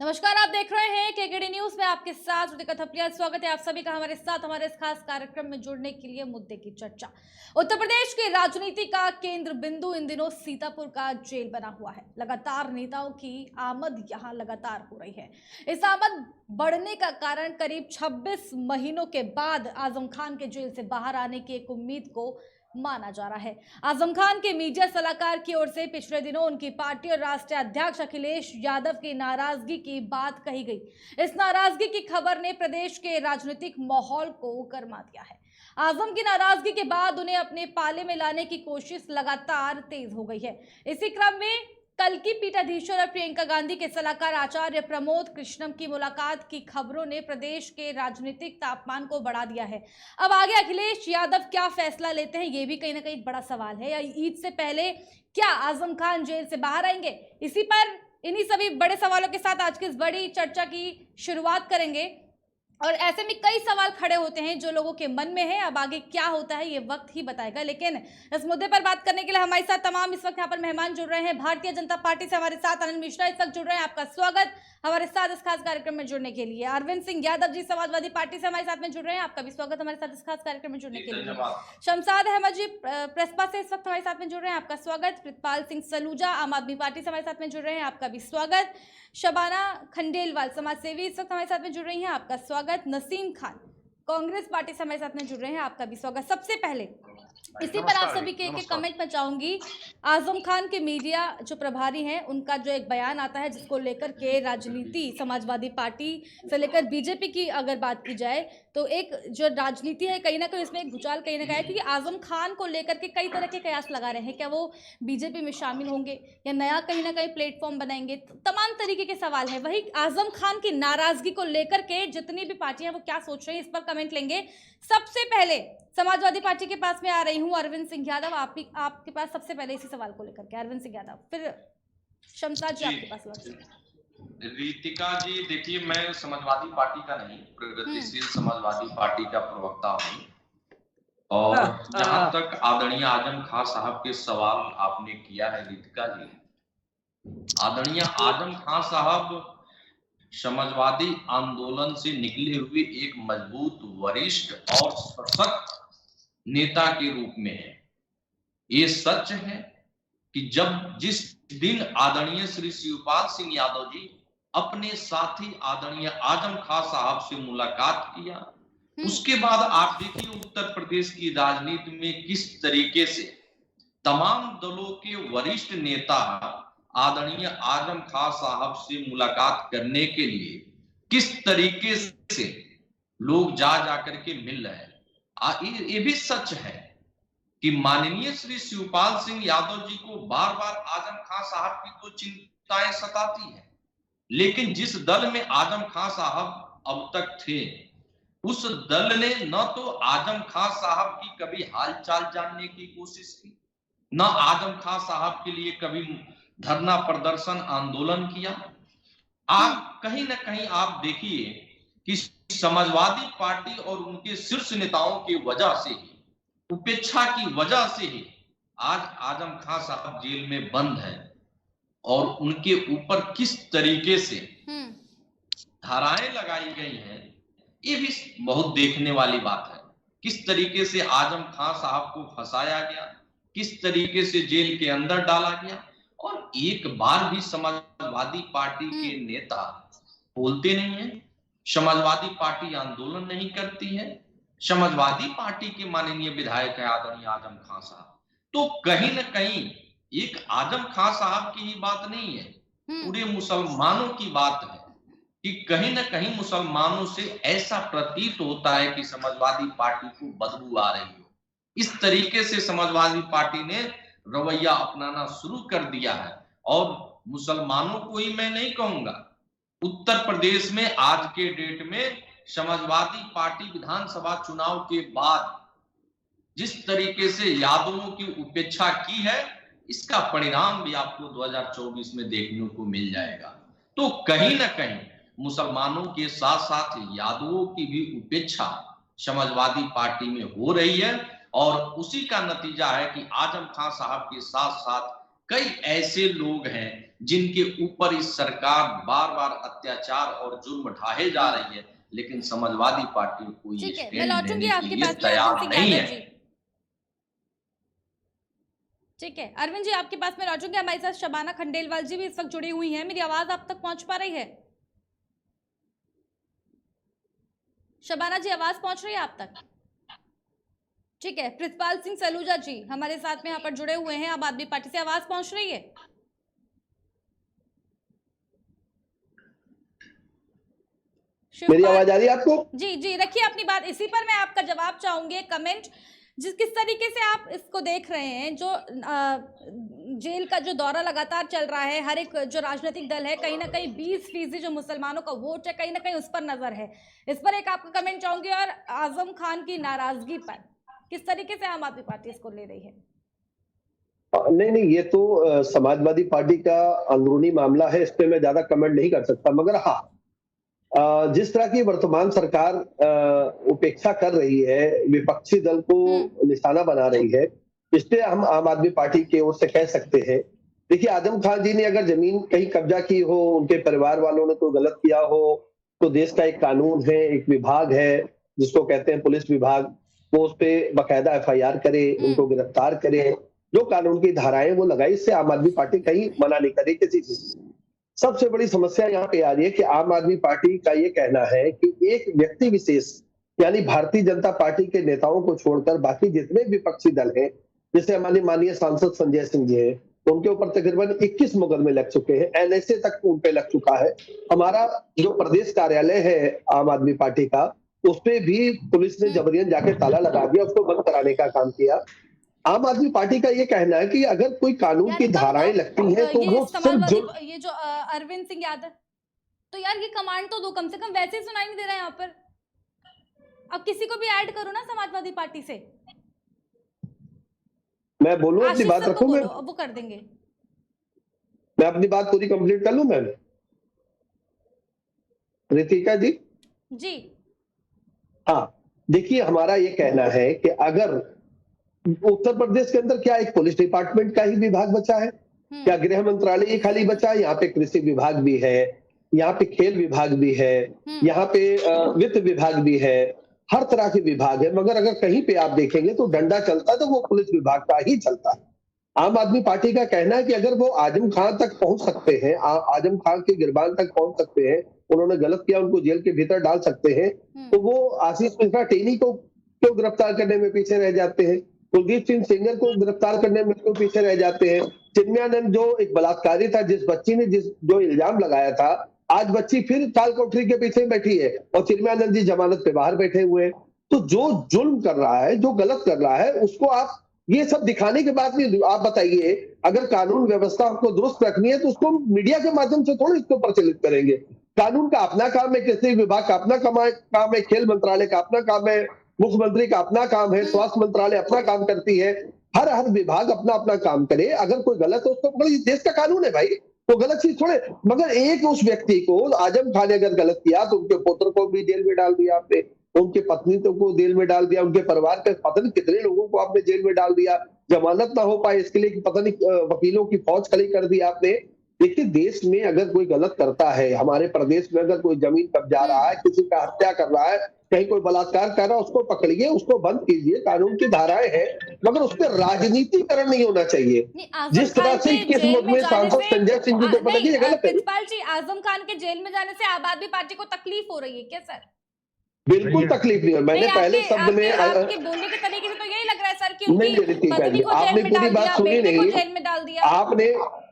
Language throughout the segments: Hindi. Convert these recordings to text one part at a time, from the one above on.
नमस्कार, आप देख रहे हैं केकेडी न्यूज में आपके साथ रुतिका थपलिया। स्वागत है आप सभी का हमारे साथ हमारे इस खास कार्यक्रम में जुड़ने के लिए। मुद्दे की चर्चा। उत्तर प्रदेश की राजनीति का केंद्र बिंदु इन दिनों सीतापुर का जेल बना हुआ है। लगातार नेताओं की आमद यहां लगातार हो रही है। इस आमद बढ़ने का कारण करीब 26 महीनों के बाद आजम खान के जेल से बाहर आने की एक उम्मीद को माना जा रहा है। आजम खान के मीडिया सलाहकार की ओर से पिछले दिनों उनकी पार्टी और राष्ट्रीय अध्यक्ष अखिलेश यादव की नाराजगी की बात कही गई। इस नाराजगी की खबर ने प्रदेश के राजनीतिक माहौल को गरमा दिया है। आजम की नाराजगी के बाद उन्हें अपने पाले में लाने की कोशिश लगातार तेज हो गई है। इसी क्रम में कल की पीठाधीश्वर और प्रियंका गांधी के सलाहकार आचार्य प्रमोद कृष्णम की मुलाकात की खबरों ने प्रदेश के राजनीतिक तापमान को बढ़ा दिया है। अब आगे अखिलेश यादव क्या फैसला लेते हैं, ये भी कहीं ना कहीं बड़ा सवाल है। या ईद से पहले क्या आजम खान जेल से बाहर आएंगे? इसी पर इन्हीं सभी बड़े सवालों के साथ आज की इस बड़ी चर्चा की शुरुआत करेंगे। और ऐसे में कई सवाल खड़े होते हैं जो लोगों के मन में है। अब आगे क्या होता है ये वक्त ही बताएगा। लेकिन इस मुद्दे पर बात करने के लिए हमारे साथ तमाम इस वक्त यहाँ पर मेहमान जुड़ रहे हैं। भारतीय जनता पार्टी से हमारे साथ आनंद मिश्रा इस वक्त जुड़ रहे हैं। आपका स्वागत हमारे साथ इस खास कार्यक्रम में जुड़ने के लिए। अरविंद सिंह यादव जी समाजवादी पार्टी से हमारे साथ में जुड़ रहे हैं। आपका भी स्वागत हमारे साथ इस खास कार्यक्रम में जुड़ने के लिए। शमशाद अहमद जी प्रसपा से इस वक्त हमारे साथ में जुड़ रहे हैं। आपका स्वागत। प्रितपाल सिंह सलूजा आम आदमी पार्टी से हमारे साथ में जुड़ रहे हैं। आपका भी स्वागत। शबाना खंडेलवाल समाज सेवी इस वक्त हमारे साथ में जुड़ रही हैं। आपका स्वागत। नसीम खान कांग्रेस पार्टी से हमारे साथ में जुड़ रहे हैं। आपका भी स्वागत। सबसे पहले इसी पर आप सभी के एक कमेंट में चाहूंगी। आजम खान के मीडिया जो प्रभारी हैं उनका जो एक बयान आता है जिसको लेकर के राजनीति समाजवादी पार्टी से लेकर बीजेपी की अगर बात की जाए तो एक जो राजनीति है कहीं ना कहीं इसमें एक भूचाल कहीं ना कहीं, क्योंकि आजम खान को लेकर के कई तरह के कयास लगा रहे हैं। क्या वो बीजेपी में शामिल होंगे या नया कहीं ना कहीं प्लेटफॉर्म बनाएंगे? तमाम तरीके के सवाल है। वही आजम खान की नाराजगी को लेकर के जितनी भी पार्टियां वो क्या सोच रही हैं इस पर कमेंट लेंगे। सबसे पहले समाजवादी पार्टी के पास में आ रही हूँ। अरविंद सिंह यादव आपके पास सबसे पहले इसी सवाल को लेकर के। अरविंद सिंह यादव, फिर शमशाद जी आपके पास। रितिका जी देखिए, मैं समाजवादी पार्टी का नहीं, प्रगतिशील समाजवादी पार्टी का प्रवक्ता हूँ। और जहां तक आदरणीय आजम खान साहब के सवाल आपने किया है रितिका जी, आदरणीय आजम खान साहब समाजवादी आंदोलन से निकले हुए एक मजबूत, वरिष्ठ और सशक्त नेता के रूप में है। ये सच है कि जिस दिन आदरणीय श्री शिवपाल सिंह यादव जी अपने साथी आदरणीय आजम खान साहब से मुलाकात किया, उसके बाद आप देखिए उत्तर प्रदेश की राजनीति में किस तरीके से तमाम दलों के वरिष्ठ नेता आदरणीय आजम खान साहब से मुलाकात करने के लिए किस तरीके से लोग जा करके मिल रहे हैं। ये भी सच है कि माननीय श्री शिवपाल सिंह यादव जी को बार बार आजम खान साहब की तो चिंताएं सताती है, लेकिन जिस दल में आजम खान साहब अब तक थे उस दल ने न तो आजम खान साहब की कभी हालचाल जानने की कोशिश की, न आजम खान साहब के लिए कभी धरना प्रदर्शन आंदोलन किया। आप कहीं ना कहीं आप देखिए कि समाजवादी पार्टी और उनके शीर्ष नेताओं की वजह से, उपेक्षा की वजह से ही आज आजम खान साहब जेल में बंद है। और उनके ऊपर किस तरीके से धाराएं लगाई गई हैं ये भी बहुत देखने वाली बात है। किस तरीके से आजम खान साहब को फंसाया गया, किस तरीके से जेल के अंदर डाला गया। और एक बार भी समाजवादी पार्टी के नेता बोलते नहीं है, समाजवादी पार्टी आंदोलन नहीं करती है। समाजवादी पार्टी के माननीय विधायक है आदरणीय आजम खान साहब। तो कहीं ना कहीं एक आजम खान साहब की ही बात नहीं है, पूरे मुसलमानों की बात है कि कहीं ना कहीं मुसलमानों से ऐसा प्रतीत होता है कि समाजवादी पार्टी को बदबू आ रही हो। इस तरीके से समाजवादी पार्टी ने रवैया अपनाना शुरू कर दिया है। और मुसलमानों को ही मैं नहीं कहूंगा, उत्तर प्रदेश में आज के डेट में समाजवादी पार्टी विधानसभा चुनाव के बाद जिस तरीके से यादवों की उपेक्षा की है, इसका परिणाम भी आपको 2024 में देखने को मिल जाएगा। तो कहीं ना कहीं मुसलमानों के साथ साथ यादवों की भी उपेक्षा समाजवादी पार्टी में हो रही है। और उसी का नतीजा है कि आजम खान साहब के साथ साथ कई ऐसे लोग हैं जिनके ऊपर इस सरकार बार बार अत्याचार और जुल्म ढाए जा रही है, लेकिन समाजवादी पार्टी को ये ठीक है, मैं स्टैंड लौटूंगी लेने के आपके लिए पास में अरविंद तैयार सिंह नहीं यादव है। जी। ठीक है अरविंद जी, आपके पास में लौटूंगी। हमारे साथ शबाना खंडेलवाल जी भी इस वक्त जुड़ी हुई हैं। मेरी आवाज आप तक पहुंच पा रही है? शबाना जी, आवाज पहुंच रही है आप तक? ठीक है, प्रितपाल सिंह सलूजा जी हमारे साथ में यहाँ पर जुड़े हुए हैं आम आदमी पार्टी से। आवाज पहुंच रही है? मेरी शिवपाल आवाज आ रही है आपको? जी जी, रखिए अपनी बात। इसी पर मैं आपका जवाब चाहूंगी। कमेंट किस तरीके से आप इसको देख रहे हैं, जो जेल का जो दौरा लगातार चल रहा है, हर एक जो राजनीतिक दल है कहीं ना कहीं 20% जो मुसलमानों का वोट है कहीं ना कहीं उस पर नजर है। इस पर एक आपका कमेंट चाहूंगी। और आजम खान की नाराजगी पर किस तरीके से आम आदमी पार्टी इसको ले रही है? नहीं नहीं, ये तो समाजवादी पार्टी का अंदरूनी मामला है, इस पे मैं ज्यादा कमेंट नहीं कर सकता। मगर हाँ, जिस तरह की वर्तमान सरकार उपेक्षा कर रही है, विपक्षी दल को निशाना बना रही है, इसलिए हम आम आदमी पार्टी की ओर से कह सकते हैं। देखिए, आजम खान जी ने अगर जमीन कहीं कब्जा की हो, उनके परिवार वालों ने कोई गलत किया हो, तो देश का एक कानून है, एक विभाग है जिसको कहते हैं पुलिस विभाग, वो उस पे बाकायदा एफआईआर करे, उनको गिरफ्तार करे, जो कानून की धाराएं वो लगाई। इससे आम आदमी पार्टी कहीं मना नहीं करी किसी चीज से। सबसे बड़ी समस्या यहाँ पे आ रही है कि आम आदमी पार्टी का ये कहना है कि एक व्यक्ति विशेष, यानी भारतीय जनता पार्टी के नेताओं को छोड़कर बाकी जितने विपक्षी दल हैं, जैसे हमारे माननीय सांसद संजय सिंह जी हैं, उनके ऊपर तकरीबन 21 मुकदमे लग चुके हैं, एनएसए तक उन पे लग चुका है। हमारा जो प्रदेश कार्यालय है आम आदमी पार्टी का, उस पे भी पुलिस ने जबरन जाके ताला लगा दिया, उसको बंद कराने का काम किया। आम आदमी पार्टी का ये कहना है कि अगर कोई कानून की धाराएं लगती हैं तो वो सिर्फ जो ये जो अरविंद सिंह यादव, तो यार ये कमांड तो दो कम से कम, वैसे ही सुनाई नहीं दे रहा है यहाँ पर। अब किसी को भी ऐड करो ना समाजवादी पार्टी से। मैं बोलूं, अपनी बात रखूं मैं? वो कर देंगे। मैं अपनी बात पूरी कंप्लीट कर लूं मैम? रितिका जी जी हाँ, देखिए, हमारा ये कहना है कि अगर उत्तर प्रदेश के अंदर क्या एक पुलिस डिपार्टमेंट का ही विभाग बचा है? क्या गृह मंत्रालय ही खाली बचा है? यहाँ पे कृषि विभाग भी है, यहाँ पे खेल विभाग भी है, यहाँ पे वित्त विभाग भी है, हर तरह के विभाग है। मगर अगर कहीं पे आप देखेंगे तो डंडा चलता है तो वो पुलिस विभाग का ही चलता है। आम आदमी पार्टी का कहना है कि अगर वो आजम खान तक पहुंच सकते हैं, आजम खान के गिरबान तक पहुंच सकते हैं, उन्होंने गलत किया, उनको जेल के भीतर डाल सकते हैं, तो वो आशीष मिश्रा टेनी को क्यों गिरफ्तार करने में पीछे रह जाते हैं? कुलदीप सिंह सेंगर को गिरफ्तार करने में क्यों पीछे रह जाते हैं? चिन्मयानंद जो एक बलात्कारी था, जिस बच्ची ने जो इल्जाम लगाया था, आज बच्ची फिर काल कोठरी के पीछे बैठी है और चिन्मयानंद जी जमानत पे बाहर बैठे हुए हैं। तो जो जुल्म कर रहा है, जो गलत कर रहा है, उसको आप ये सब दिखाने के बाद भी आप बताइए, अगर कानून व्यवस्था को दुरुस्त रखनी है तो उसको मीडिया के माध्यम से थोड़ी इसको प्रचलित करेंगे। कानून का अपना काम है, कृषि विभाग का अपना काम है, खेल मंत्रालय का अपना काम है, मुख्यमंत्री का अपना काम है, स्वास्थ्य मंत्रालय अपना काम करती है। हर विभाग अपना अपना काम करे। अगर कोई गलत है उसको पकड़िए, देश का कानून है भाई, तो गलत चीज थोड़े। मगर एक उस व्यक्ति को, आजम खान ने अगर गलत किया तो उनके पुत्र को भी जेल में डाल दिया आपने, उनके पत्नी को जेल में डाल दिया, उनके परिवार के पता नहीं कितने लोगों को आपने जेल में डाल दिया, जमानत ना हो पाए इसके लिए पता नहीं वकीलों की फौज खड़ी कर दी आपने। देखिए, देश में अगर कोई गलत करता है, हमारे प्रदेश में अगर कोई जमीन कब्जा रहा है, किसी का हत्या कर रहा है, कहीं कोई बलात्कार कर रहा है, उसको पकड़िए, उसको बंद कीजिए, कानून की धाराएं हैं, मगर उस पर राजनीतिकरण नहीं होना चाहिए। जिस तरह से इस मुद्दे में सांसद संजय सिंह जी को पता कि गलत है। प्रितपाल जी, आजम खान के जेल में जाने से आम आदमी पार्टी को तकलीफ हो रही है क्या सर? बिल्कुल तकलीफ नहीं है। मैंने पहले शब्द में आपके बोलने के तरीके से तो यही लग रहा है सर कि नहीं, पत्नी को जेल में डाल दिया, बेटे को जेल में डाल दिया।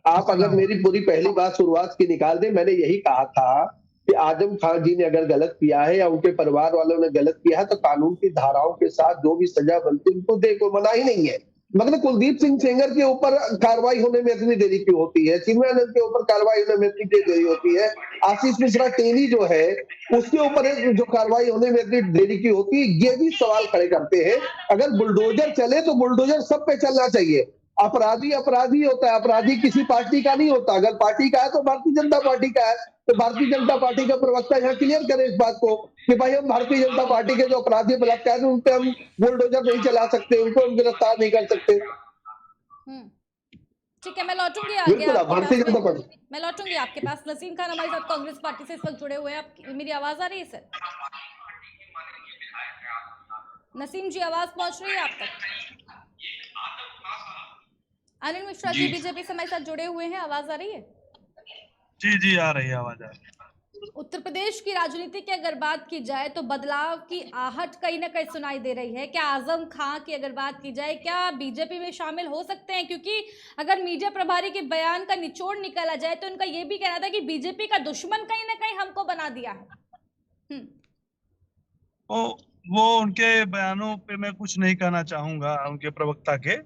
आप अगर मेरी पूरी पहली बात शुरुआत की निकाल दे, मैंने यही कहा था कि आजम खान जी ने अगर गलत किया है या उनके परिवार वालों ने गलत किया है तो कानून की धाराओं के साथ जो भी सजा बनती है उनको दे, कोई मना ही नहीं है। मगर कुलदीप सिंह सेंगर के ऊपर कार्रवाई होने में इतनी देरी क्यों होती है? चिन्मयानंद के ऊपर कार्रवाई होने में इतनी देरी होती है? आशीष मिश्रा टेनी जो है उसके ऊपर जो कार्रवाई होने में इतनी देरी क्यों होती है? ये भी सवाल खड़े करते हैं। अगर बुलडोजर चले तो बुलडोजर सब पे चलना चाहिए। अपराधी अपराधी होता है, अपराधी किसी पार्टी का नहीं होता। अगर पार्टी का है तो भारतीय जनता पार्टी का है, तो भारतीय जनता पार्टी का प्रवक्ता यहाँ क्लियर करे इस बात को कि भाई हम भारतीय जनता पार्टी के जो अपराधी बलात्कार उन पे हम बुलडोजर नहीं चला सकते, उनको हम गिरफ्तार नहीं कर सकते। ठीक है, मैं लौटूंगी आगे बिल्कुल आप आपके बढ़ते पास जाते पड़े। मैं लौटूंगी आपके पास। नसीम खान हमारे साथ कांग्रेस पार्टी से इस वक्त जुड़े हुए हैं। आप मेरी आवाज आ रही है सर? नसीम जी, आवाज पहुंच रही है आप तक? अनिल मिश्रा जी जी बीजेपी से हमारे साथ जुड़े हुए हैं, आवाज आ रही है? जी जी आ रही है आवाज आ रही है। उत्तर प्रदेश की राजनीति की अगर बात की जाए तो बदलाव की आहट कहीं ना कहीं सुनाई दे रही है। क्या आजम खां की अगर बात की जाए, क्या बीजेपी में शामिल हो सकते हैं? क्योंकि अगर मीडिया प्रभारी के बयान का निचोड़ निकाला जाए तो उनका यह भी कहना था कि बीजेपी का दुश्मन कहीं ना कहीं हमको बना दिया है। वो उनके बयानों पे मैं कुछ नहीं कहना चाहूंगा, उनके प्रवक्ता के।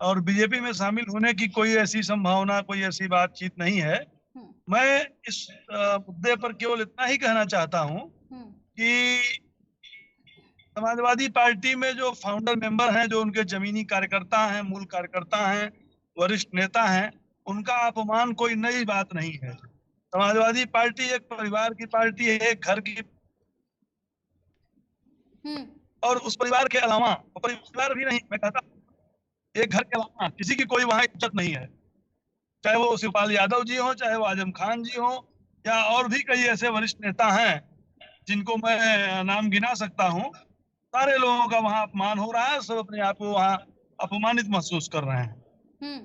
और बीजेपी में शामिल होने की कोई ऐसी संभावना, कोई ऐसी बातचीत नहीं है। मैं इस मुद्दे पर केवल इतना ही कहना चाहता हूं कि समाजवादी पार्टी में जो फाउंडर मेंबर हैं, जो उनके जमीनी कार्यकर्ता हैं, मूल कार्यकर्ता हैं, वरिष्ठ नेता हैं, उनका अपमान कोई नई बात नहीं है। समाजवादी पार्टी एक परिवार की पार्टी है, एक घर की, और उस परिवार के अलावा, परिवार भी नहीं, मैं कहता एक घर के अलावा किसी की कोई वहां इज्जत नहीं है। चाहे वो शिवपाल यादव जी हो, चाहे वो आजम खान जी हो, या और भी कई ऐसे वरिष्ठ नेता हैं जिनको मैं नाम गिना सकता हूँ। सारे लोगों का वहां अपमान हो रहा है, सब अपने आप को वहां अपमानित महसूस कर रहे हैं।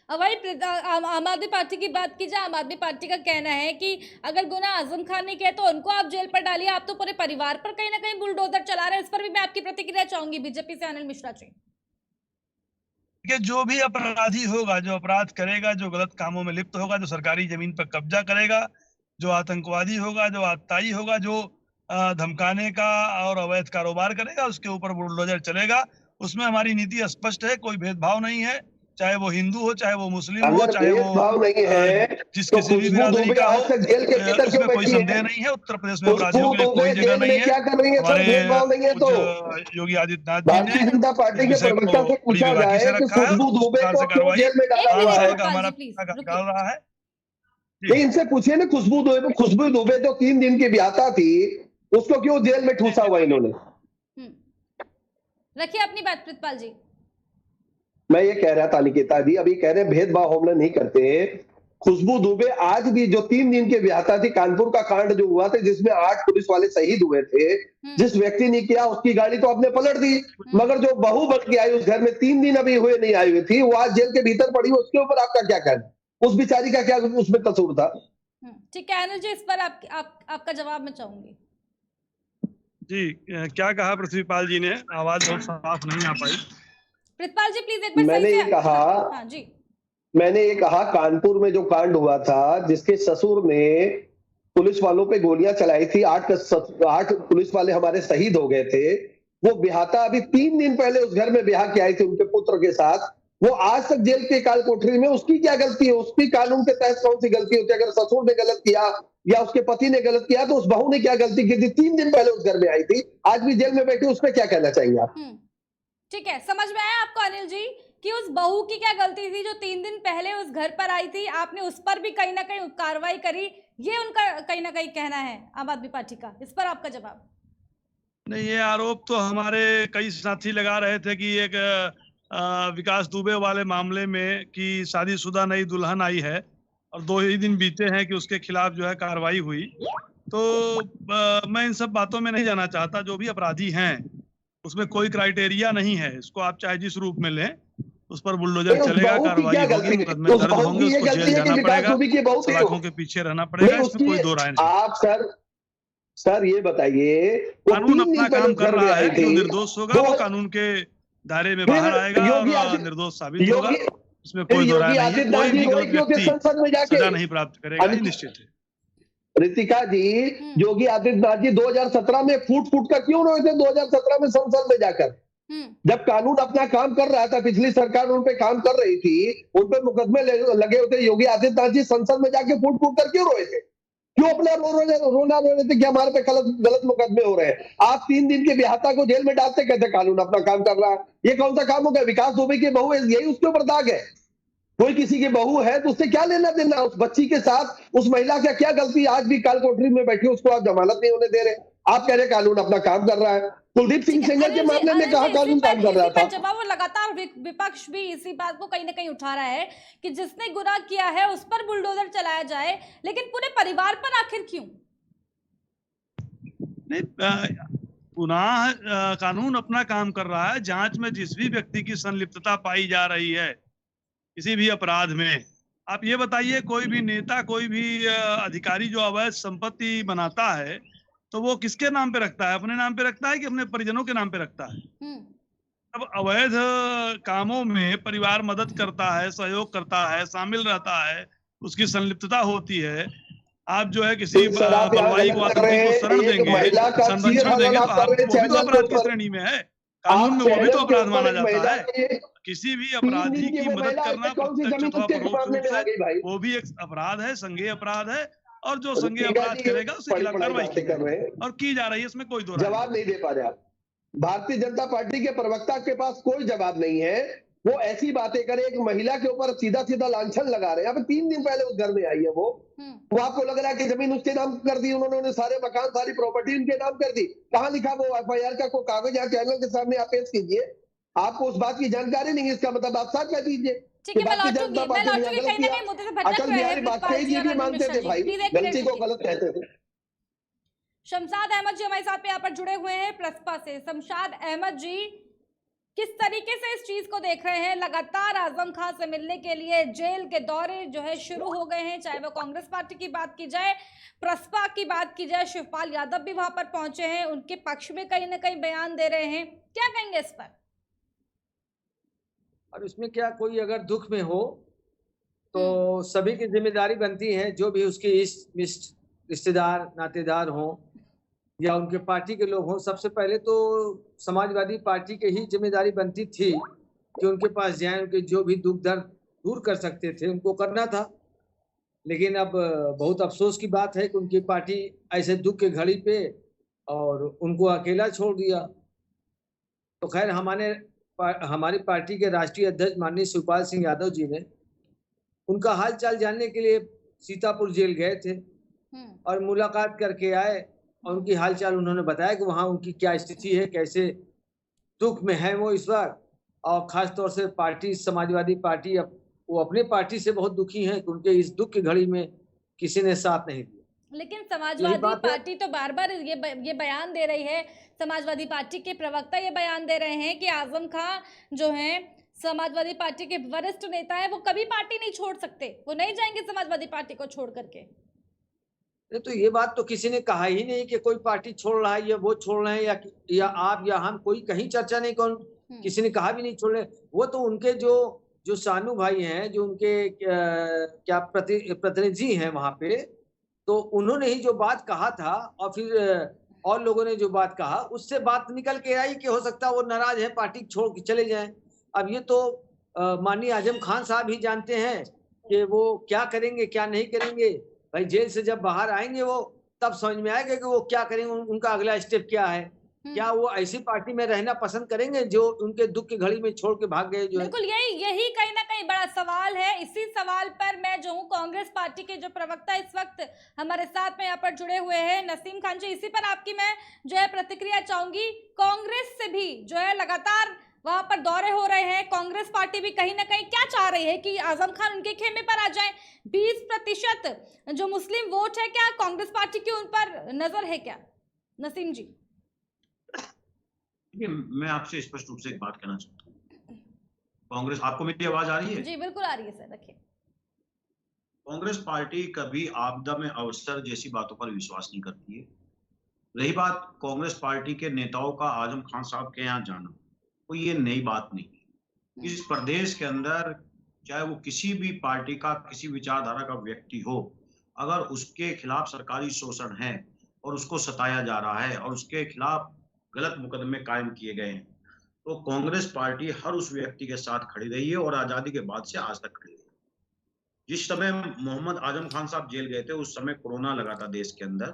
अब वही आम आदमी पार्टी की बात की जाए, आम आदमी पार्टी का कहना है कि अगर गुनाह आजम खान ने किया तो उनको आप जेल पर डालिए, आप तो पूरे परिवार पर कहीं ना कहीं बुलडोजर चला रहे हैं। इस पर भी मैं आपकी प्रतिक्रिया चाहूंगी बीजेपी से अनिल मिश्रा जी। कि जो भी अपराधी होगा, जो अपराध करेगा, जो गलत कामों में लिप्त होगा, जो सरकारी जमीन पर कब्जा करेगा, जो आतंकवादी होगा, जो आतताई होगा, जो धमकाने का और अवैध कारोबार करेगा, उसके ऊपर बुलडोजर चलेगा। उसमें हमारी नीति स्पष्ट है, कोई भेदभाव नहीं है, चाहे वो हिंदू हो, चाहे वो मुस्लिम हो, चाहे वो नहीं है जिस तो किसी भी बिरादरी का हो, जेल के भीतर उसमें कोई संदेह नहीं है। उत्तर प्रदेश में अपराधियों के लिए कोई जगह नहीं है। क्या कर रही है सर? भेदभाव नहीं है तो योगी आदित्यनाथ जी भारतीय ने जनता पार्टी के प्रवक्ता से पूछा जाए कि खुशबू दुबे को क्यों जेल में डाला हुआ है? हमारा डाल रहा है। नहीं, इनसे पूछिए ना, खुशबू दुबे तो 3 दिन की ब्याता थी, उसको क्यों जेल में ठूसा हुआ इन्होंने? रखिए अपनी बात प्रितपाल जी। मैं ये कह रहा था निकिता जी, अभी कह रहे भेदभाव हम लोग नहीं करते। खुशबू दुबे आज भी जो 3 दिन के ब्याता थी, कानपुर का कांड जो हुआ था जिसमें 8 पुलिस वाले शहीद हुए थे, जिस व्यक्ति ने किया उसकी गाड़ी तो आपने पलट दी, मगर जो बहू बन के आई उस घर में 3 दिन अभी हुए नहीं आई हुई थी, वो आज जेल के भीतर पड़ी, उसके ऊपर आपका क्या कहना? उस बेचारी का क्या उसमें कसूर था? ठीक है अनिल जी, इस पर आपका जवाब मैं चाहूंगी। जी, क्या कहा पृथ्वीपाल जी ने? आवाज बहुत साफ नहीं आ पाई। प्रितपाल जी प्लीज एक बार मैंने ये कहा, हाँ जी, मैंने ये कहा कानपुर में जो कांड हुआ था, जिसके ससुर ने पुलिस वालों पे गोलियां चलाई थी, 8 पुलिस वाले हमारे शहीद हो गए थे। वो ब्याहता अभी 3 दिन पहले उस घर में ब्याह के आई थी उनके पुत्र के साथ, वो आज तक जेल के काल कोठरी में। उसकी क्या गलती है? उसकी कानून के तहत कौन सी गलती होती है? अगर ससुर ने गलत किया या उसके पति ने गलत किया तो उस बहू ने क्या गलती की थी? 3 दिन पहले उस घर में आई थी, आज भी जेल में बैठी, उस पर क्या कहना चाहेंगे आप? ठीक है, समझ में आया आपको अनिल जी कि उस बहू की क्या गलती थी जो 3 दिन पहले उस घर पर आई थी? आपने उस पर भी कहीं ना कहीं कार्रवाई करी, ये उनका कहीं ना कहीं कहना है आम आदमी पार्टी का। इस पर आपका जवाब? नहीं, ये आरोप तो हमारे कई साथी लगा रहे थे कि एक विकास दुबे वाले मामले में कि शादीशुदा नई दुल्हन आई है और 2 ही दिन बीते हैं कि उसके खिलाफ जो है कार्रवाई हुई। तो मैं इन सब बातों में नहीं जाना चाहता। जो भी अपराधी हैं उसमें कोई क्राइटेरिया नहीं है, इसको आप चाहे जिस रूप में लें, उस पर बुलडोजर चलेगा, कार्रवाई होगी, मुकदमे दर्ज होंगे, उसको जेल जाना पड़ेगा, सलाखों के पीछे रहना पड़ेगा, इसमें कोई दो राय नहीं। आप सर ये बताइए, कानून अपना काम कर रहा है, जो निर्दोष होगा वो कानून के दायरे में बाहर आएगा और निर्दोष साबित होगा, इसमें कोई दो राय नहीं है। कोई भी गलत व्यक्ति सजा नहीं प्राप्त करेगा, ये निश्चित है। रितिका जी, योगी आदित्यनाथ जी 2017 में फूट कर क्यों रोए थे? 2017 में संसद में जाकर, जब कानून अपना काम कर रहा था, पिछली सरकार उन पे काम कर रही थी, उन पे मुकदमे लगे हुए थे, योगी आदित्यनाथ जी संसद में जाके फूट कर क्यों रोए थे? क्यों अपना रोना रो रहे थे कि हमारे पे गलत मुकदमे हो रहे हैं? आप 3 दिन के ब्याहता को जेल में डालते कहते कानून अपना काम कर रहा है। ये कौन सा काम हो गया? विकास दुबे की बहू है, यही उसके ऊपर दाग है। कोई किसी की बहू है तो उससे क्या लेना देना? उस बच्ची के साथ उस महिला का क्या गलती? आज भी काल कोठरी में बैठी, उसको आप जमानत नहीं होने दे रहे। आप कह रहे कानून अपना काम कर रहा है। कुलदीप सिंह सेंगर के मामले में कहा कानून काम कर रहा था। जवाब लगातार विपक्ष भी इसी बात को कहीं ना कहीं उठा रहा है कि जिसने गुनाह किया है उस पर बुलडोजर चलाया जाए, लेकिन पूरे परिवार पर आखिर क्यों? नहीं, गुनाह कानून अपना काम कर रहा है। जांच में जिस भी व्यक्ति की संलिप्तता पाई जा रही है किसी भी अपराध में, आप ये बताइए कोई भी नेता, कोई भी अधिकारी जो अवैध संपत्ति बनाता है तो वो किसके नाम पे रखता है? अपने नाम पे रखता है कि अपने परिजनों के नाम पे रखता है? अब अवैध कामों में परिवार मदद करता है, सहयोग करता है, शामिल रहता है, उसकी संलिप्तता होती है। आप जो है किसी बलवाई को आतंकी को शरण देंगे, संरक्षण देंगे, तो आप वो भी तो अपराध की श्रेणी में है। कानून में वो भी तो अपराध माना जाता है। किसी भी अपराधी की मदद करना प्रत्यक्ष अथवा परोक्ष रूप से वो भी एक अपराध है, संज्ञेय अपराध है, और जो संज्ञेय अपराध करेगा उसके खिलाफ कार्रवाई की जा रही है और की जा रही है। इसमें कोई दो जवाब नहीं दे पा रहे आप। भारतीय जनता पार्टी के प्रवक्ता के पास कोई जवाब नहीं है। वो ऐसी बातें करे, एक महिला के ऊपर सीधा सीधा लांछन लगा रहे हैं। अब 3 दिन पहले उस घर में आई है वो आपको लग रहा है कि जमीन उसके नाम कर दी उन्होंने, सारे मकान सारी प्रॉपर्टी उनके नाम कर दी। कहाँ लिखा वो एफआईआर का कोई कागज या चैनल के सामने आप पेश कीजिए। आपको उस बात की जानकारी नहीं है, इसका मतलब आप साथ कह दीजिए। ठीक है, मैं लौटूंगी कहीं ना कहीं मुद्दे से भटक रहे हैं। वाजपेयी जी भी मानते थे भाई, गलती को गलत कहते थे। शमशाद अहमद जी हमारे साथ यहाँ पर जुड़े हुए हैं प्रसपा से। शमशाद अहमद जी, किस तरीके से इस चीज को देख रहे हैं? लगातार आजम खान से मिलने के लिए जेल के दौरे जो है शुरू हो गए हैं, चाहे वो कांग्रेस पार्टी की बात की जाए, प्रसपा की बात की जाए। शिवपाल यादव भी वहां पर पहुंचे हैं, उनके पक्ष में कहीं ना कहीं बयान दे रहे हैं। क्या कहेंगे इस पर? और उसमें क्या, कोई अगर दुख में हो तो सभी की जिम्मेदारी बनती है, जो भी उसके इष्ट रिश्तेदार नातेदार हों या उनके पार्टी के लोग हों। सबसे पहले तो समाजवादी पार्टी के ही जिम्मेदारी बनती थी कि उनके पास जाएं, उनके जो भी दुख दर्द दूर कर सकते थे उनको करना था। लेकिन अब बहुत अफसोस की बात है कि उनकी पार्टी ऐसे दुख के घड़ी पे और उनको अकेला छोड़ दिया। तो खैर हमारी पार्टी के राष्ट्रीय अध्यक्ष माननीय शिवपाल सिंह यादव जी ने उनका हाल चाल जानने के लिए सीतापुर जेल गए थे और मुलाकात करके आए और उनकी हाल चाल उन्होंने बताया कि वहाँ उनकी क्या स्थिति है, कैसे दुख में है वो इस बार। और खास तौर से पार्टी समाजवादी पार्टी वो अपने पार्टी से बहुत दुखी हैं कि उनके इस दुख की घड़ी में किसी ने साथ नहीं दिया। लेकिन समाजवादी पार्टी तो बार बार ये बयान दे रही है, समाजवादी पार्टी के प्रवक्ता ये बयान दे रहे हैं कि आजम खान जो है समाजवादी पार्टी के वरिष्ठ नेता है, वो कभी पार्टी नहीं छोड़ सकते, वो नहीं जाएंगे समाजवादी पार्टी को छोड़ करके। तो ये बात तो किसी ने कहा ही नहीं कि कोई पार्टी छोड़ रहा है या वो छोड़ रहे हैं या आप या हम, कोई कहीं चर्चा नहीं, कौन किसी ने कहा भी नहीं छोड़ रहे। वो तो उनके जो सानू भाई हैं, जो उनके क्या प्रतिनिधि हैं वहां पे, तो उन्होंने ही जो बात कहा था और फिर और लोगों ने जो बात कहा उससे बात निकल के आई कि हो सकता है वो नाराज है, पार्टी छोड़ के चले जाएं। अब ये तो माननीय आजम खान साहब ही जानते हैं कि वो क्या करेंगे क्या नहीं करेंगे। भाई जेल से जब बाहर आएंगे वो तब समझ में आएगा कि वो क्या करेंगे, उनका अगला स्टेप क्या है। क्या वो ऐसी पार्टी में रहना पसंद करेंगे जो उनके दुख की घड़ी में छोड़ के भाग गए? जो बिल्कुल यही कहीं ना कहीं बड़ा सवाल है। इसी सवाल पर मैं जो हूँ, कांग्रेस पार्टी के जो प्रवक्ता इस वक्त हमारे साथ में यहाँ पर जुड़े हुए हैं, नसीम खान जी, इसी पर आपकी मैं जो है प्रतिक्रिया चाहूंगी। कांग्रेस से भी जो है लगातार वहां पर दौरे हो रहे हैं, कांग्रेस पार्टी भी कहीं ना कहीं क्या चाह रही है कि आजम खान उनके खेमे पर आ जाए। 20% जो मुस्लिम वोट है, क्या कांग्रेस पार्टी की उन पर नजर है क्या? नसीम जी। मैं आपसे स्पष्ट रूप से एक बात कहना चाहता हूँ। कांग्रेस, आपको मेरी आवाज आ रही है? जी बिल्कुल आ रही है सर, रखिए। कांग्रेस पार्टी कभी आपदा में अवसर जैसी बातों पर विश्वास नहीं करती है। रही बात कांग्रेस पार्टी के नेताओं का आजम खान साहब के यहाँ जाना, कोई ये नई बात नहीं है। इस प्रदेश के अंदर चाहे वो किसी भी पार्टी का, किसी विचारधारा का व्यक्ति हो, अगर उसके खिलाफ सरकारी शोषण है और उसको सताया जा रहा है और उसके खिलाफ गलत मुकदमे कायम किए गए हैं, तो कांग्रेस पार्टी हर उस व्यक्ति के साथ खड़ी रही है और आजादी के बाद से आज तक खड़ी रही है। जिस समय मोहम्मद आजम खान साहब जेल गए थे उस समय कोरोना लगा था देश के अंदर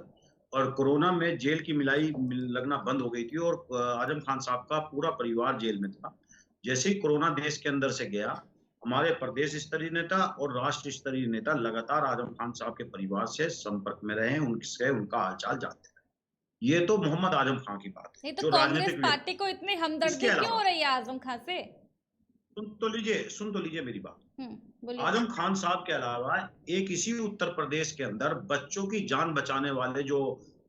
और कोरोना में जेल की मिलाई लगना बंद हो गई थी और आजम खान साहब का पूरा परिवार जेल में था। जैसे ही कोरोना देश के अंदर से गया, हमारे प्रदेश स्तरीय नेता और राष्ट्र स्तरीय नेता लगातार आजम खान साहब के परिवार से संपर्क में रहे, उनसे उनका हालचाल जानते रहे। ये तो मोहम्मद आजम खान की बात है। नहीं तो जो कांग्रेस राजनीतिक पार्टी को इतनी हमदर्दी इसके क्यों अलावा- हो रही है आजम खान से? सुन तो लीजिए मेरी बात। बोलिए। आजम खान साहब के अलावा एक इसी उत्तर प्रदेश के अंदर बच्चों की जान बचाने वाले जो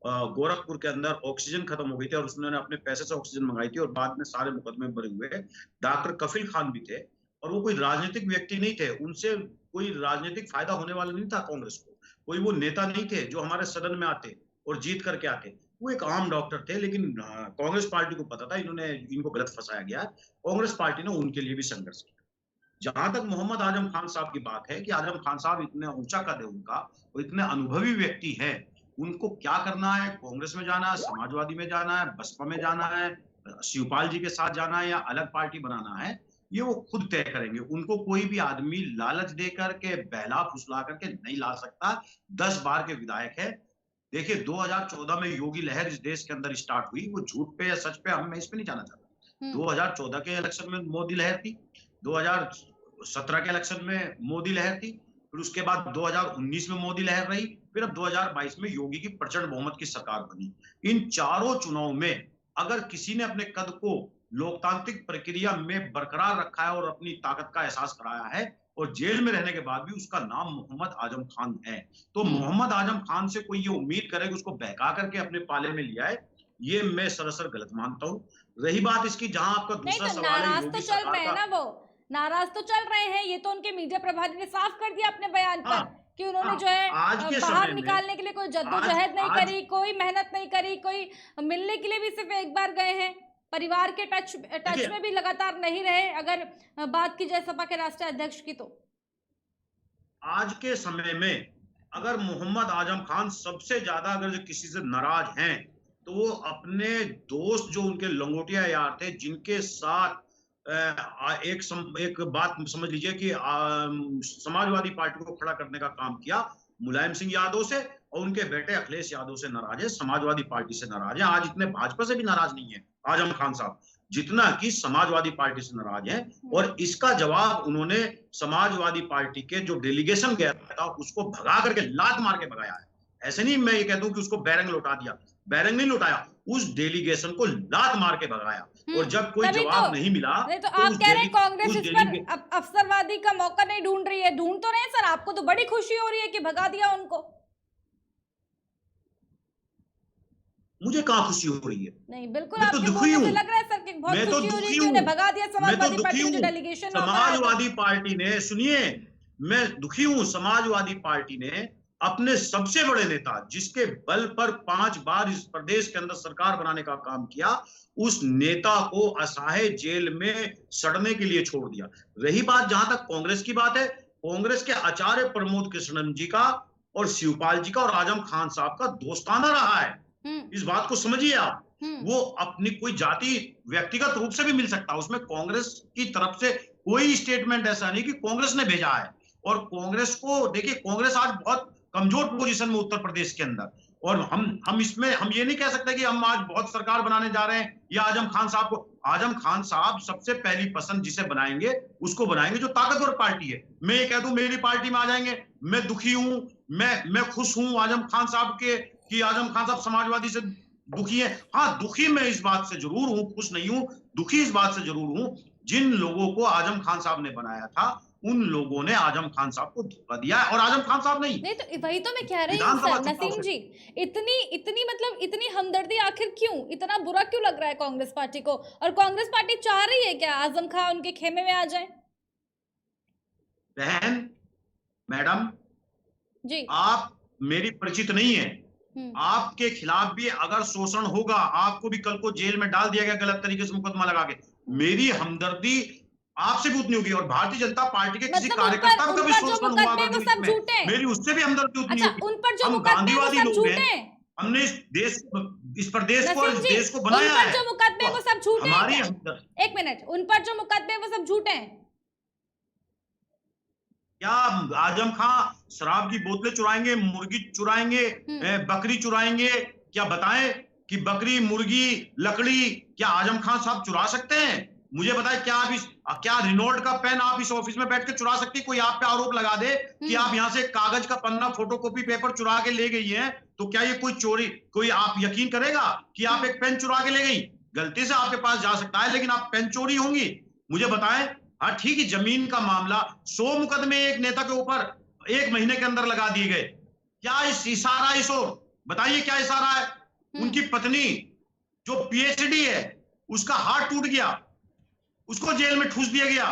गोरखपुर के अंदर ऑक्सीजन खत्म हो गई थी और उसने अपने पैसे से ऑक्सीजन मंगाई थी और बाद में सारे मुकदमे भरे हुए, डॉक्टर कफिल खान भी थे और वो कोई राजनीतिक व्यक्ति नहीं थे, उनसे कोई राजनीतिक फायदा होने वाला नहीं था कांग्रेस को, कोई वो नेता नहीं थे जो हमारे सदन में आते और जीत करके आते। वो एक आम डॉक्टर थे, लेकिन कांग्रेस पार्टी को पता था इनको गलत फंसाया गया। कांग्रेस पार्टी ने उनके लिए भी संघर्ष किया। जहां तक मोहम्मद आजम खान साहब की बात है कि आजम खान साहब इतने ऊंचा कद है उनका, वो इतने अनुभवी व्यक्ति है, उनको क्या करना है, कांग्रेस में जाना है, समाजवादी में जाना है, बसपा में जाना है, शिवपाल जी के साथ जाना है या अलग पार्टी बनाना है, ये वो खुद तय करेंगे। उनको कोई भी आदमी लालच दे करके बहला फुसला करके नहीं ला सकता। 10 बार के विधायक है। देखिए 2014 में योगी लहर इस देश के अंदर स्टार्ट हुई, वो झूठ पे या सच पे मैं इस पे नहीं जाना चाहता। 2014 के इलेक्शन में मोदी लहर थी, 2017 के इलेक्शन में मोदी लहर थी, फिर उसके बाद 2019 में मोदी लहर रही, फिर अब 2022 में योगी की प्रचंड बहुमत की सरकार बनी। इन चारों चुनाव में अगर किसी ने अपने कद को लोकतांत्रिक प्रक्रिया में बरकरार रखा है और अपनी ताकत का एहसास कराया है और जेल में रहने के बाद भी, उसका नाम मोहम्मद आजम खान है। तो मोहम्मद आजम खान से कोई ये उम्मीद करे कि उसको बहका करके अपने पाले में लिया है, ये मैं सरासर गलत मानता हूँ। रही बात इसकी, जहां आपका दूसरा सवाल है नाराज तो योगी चल रहे हैं सरकार ना, वो नाराज तो चल रहे हैं। ये तो उनके मीडिया प्रभारी ने साफ कर दिया अपने बयान पर कि उन्होंने जो है बाहर निकालने के लिए कोई जद्दोजहद नहीं करी, कोई मेहनत नहीं करी, कोई मिलने के लिए भी सिर्फ एक बार गए हैं, परिवार के टच में भी लगातार नहीं रहे। अगर बात की जाए सपा के राष्ट्रीय अध्यक्ष की, तो आज के समय में अगर मोहम्मद आजम खान सबसे ज्यादा अगर जो किसी से नाराज हैं तो वो अपने दोस्त जो उनके लंगोटिया यार थे, जिनके साथ एक बात समझ लीजिए कि समाजवादी पार्टी को खड़ा करने का काम किया, मुलायम सिंह यादव से, और उनके बेटे अखिलेश यादव से नाराज है, समाजवादी पार्टी से नाराज है। आज इतने भाजपा से भी नाराज नहीं है आजम खान साहब जितना कि समाजवादी पार्टी से नाराज है। और इसका जवाब उन्होंने समाजवादी पार्टी के जो डेलीगेशन गया था उसको भगा करके लात मार के भगाया है। ऐसे नहीं मैं ये कहता हूं कि उसको बैरंग लौटा दिया, बैरंग नहीं लौटाया, उस डेलीगेशन को लात मार के भगाया। और जब कोई जवाब नहीं मिला तो आप कह रहे हैं कांग्रेस इस पर अवसरवादी का मौका नहीं ढूंढ रही है। ढूंढ तो रहे सर, आपको तो बड़ी खुशी हो रही है कि भगा दिया उनको। मुझे कहाँ खुशी हो रही है? नहीं, बिल्कुल आपके बोलने से लग रहा है सर कि बहुत खुशी हो रही है कि उन्हें भगा दिया समाजवादी पार्टी के डेलीगेशन। समाजवादी पार्टी ने, सुनिए, मैं दुखी हूं, समाजवादी पार्टी ने अपने सबसे बड़े नेता, जिसके बल पर 5 बार इस प्रदेश के अंदर सरकार बनाने का काम किया, उस नेता को असहाय जेल में सड़ने के लिए छोड़ दिया। रही बात जहां तक कांग्रेस की बात है, कांग्रेस के आचार्य प्रमोद कृष्णन जी का और शिवपाल जी का और आजम खान साहब का दोस्ताना रहा है। इस बात को समझिए आप। वो अपनी कोई जाति व्यक्तिगत रूप से भी मिल सकता है, उसमें कांग्रेस की तरफ से कोई स्टेटमेंट ऐसा नहीं कि कांग्रेस ने भेजा है। और कांग्रेस को देखिए, कांग्रेस आज बहुत कमजोर पोजीशन में उत्तर प्रदेश के अंदर, और हम इसमें हम ये नहीं कह सकते कि हम आज बहुत सरकार बनाने जा रहे हैं या आजम खान साहब को। आजम खान साहब सबसे पहली पसंद जिसे बनाएंगे उसको बनाएंगे जो ताकतवर पार्टी है। मैं ये कह दूं मेरी पार्टी में आ जाएंगे, मैं दुखी हूं, मैं खुश हूं आजम खान साहब के कि आजम खान साहब समाजवादी से दुखी है। हाँ, दुखी मैं इस बात से जरूर हूं, खुश नहीं हूं, दुखी इस बात से जरूर हूं, जिन लोगों को आजम खान साहब ने बनाया था उन लोगों ने आजम खान साहब को धोखा दिया है, और आजम खान साहब नहीं। तो वही तो मैं कह रही हूँ सर नसीम जी, इतनी मतलब इतनी हमदर्दी आखिर क्यों, इतना बुरा क्यों लग रहा है कांग्रेस पार्टी को? और कांग्रेस पार्टी चाह रही है क्या आजम खान उनके खेमे में आ जाए? बहन, मैडम जी, आप मेरी परिचित नहीं है, आपके खिलाफ भी अगर शोषण होगा, आपको भी कल को जेल में डाल दिया गया गलत तरीके से मुकदमा लगा के, मेरी हमदर्दी आपसे भी उतनी होगी। और भारतीय जनता पार्टी के किसी कार्यकर्ता को भी शोषण हुआ मेरी उससे भी हमदर्दी उतनी होगी। उन पर जो हम गांधीवादी लोग हैं, हमने इस प्रदेश को देश को बनाया है। जो मुकदमे वो सब झूठे हैं। हमारी एक मिनट, उन पर जो मुकदमे वो सब झूठे हैं क्या? आजम खान शराब की बोतलें चुराएंगे, मुर्गी चुराएंगे, बकरी चुराएंगे? क्या बताएं कि बकरी, मुर्गी, लकड़ी क्या आजम खान साहब चुरा सकते हैं? मुझे बताएं, क्या रिनोल्ड का पेन आप इस ऑफिस में बैठ के चुरा सकती? कोई आप पे आरोप लगा दे कि आप यहाँ से कागज का पन्ना, फोटोकॉपी पेपर चुरा के ले गई हैं, तो क्या ये कोई चोरी, कोई आप यकीन करेगा कि आप एक पेन चुरा के ले गई, गलती से आपके पास जा सकता है लेकिन आप पेन चोरी होंगी? मुझे बताएं। हाँ ठीक है, जमीन का मामला 100 मुकदमे एक नेता के ऊपर 1 महीने के अंदर लगा दिए गए। क्या इस इशारा इस ओर, बताइए क्या इशारा है? उनकी पत्नी जो पीएचडी है उसका हार्ट टूट गया, उसको जेल में ठूस दिया गया